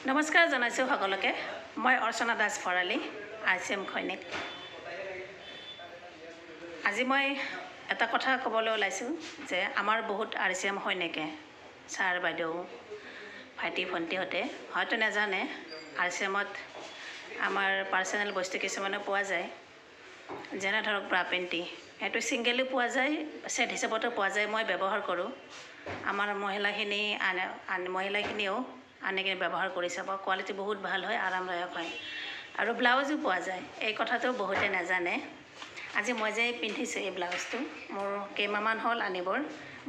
নমস্কাৰ জনাইছোঁ সকলোকে। মই অৰ্চনা দাস ভৰালী, RCM খৈনিক। আজি মই এটা কথা ক'বলৈ ওলাইছোঁ যে আমাৰ বহুত RCM সৈনিকে, ছাৰ বাইদেউ, ভাইটি ভণ্টিহঁতে হয়তো নাজানে RCMত আমাৰ পাৰ্চনেল বস্তু কিছুমানো পোৱা যায়, যেনে ধৰক ব্ৰা পেণ্টি। সেইটো ছিংগেলি পোৱা যায়, ছেট হিচাপতো পোৱা যায়। মই ব্যৱহাৰ কৰোঁ। আমাৰ মহিলাখিনিয়েও আনি কিনে ব্যৱহাৰ কৰি চাব। কোৱালিটি বহুত ভাল হয়, আৰামদায়ক হয় আৰু ব্লাউজো পোৱা যায়। এই কথাটো বহুতে নাজানে। আজি মই যে পিন্ধিছোঁ এই ব্লাউজটো, মোৰ কেইমাহমান হ'ল আনিবৰ।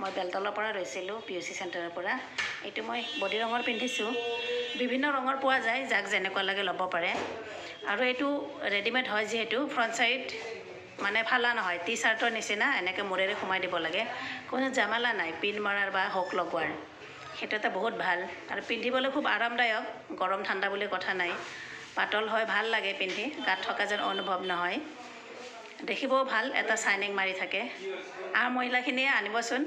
মই বেলতলৰ পৰা লৈছিলোঁ, PUC চেণ্টাৰৰ পৰা। এইটো মই বডি ৰঙৰ পিন্ধিছোঁ। বিভিন্ন ৰঙৰ পোৱা যায়, যাক যেনেকুৱা লাগে ল'ব পাৰে। আৰু এইটো ৰেডিমেড হয় যিহেতু ফ্ৰণ্ট ছাইড মানে ফালা নহয়, টি চাৰ্টৰ নিচিনা এনেকৈ মূৰেৰে সোমাই দিব লাগে। কোনো জামালা নাই পিন মৰাৰ বা হুক লগোৱাৰ। সেইটো এটা বহুত ভাল আৰু পিন্ধিবলৈ খুব আৰামদায়ক। গৰম ঠাণ্ডা বুলি কথা নাই, পাতল হয়, ভাল লাগে পিন্ধি, গাত থকা যেন অনুভৱ নহয়। দেখিবও ভাল, এটা চাইনিং মাৰি থাকে। আৰু মহিলাখিনিয়ে আনিবচোন,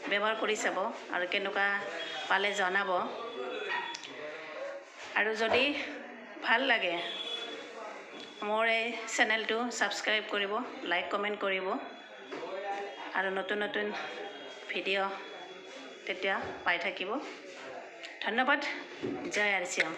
ব্যৱহাৰ কৰি চাব আৰু কেনেকুৱা পালে জনাব। আৰু যদি ভাল লাগে মোৰ এই চেনেলটো ছাবস্ক্ৰাইব কৰিব, লাইক কমেণ্ট কৰিব আৰু নতুন নতুন ভিডিঅ' তেতিয়া পাই থাকিব। ধন্যবাদ। জয় RCM।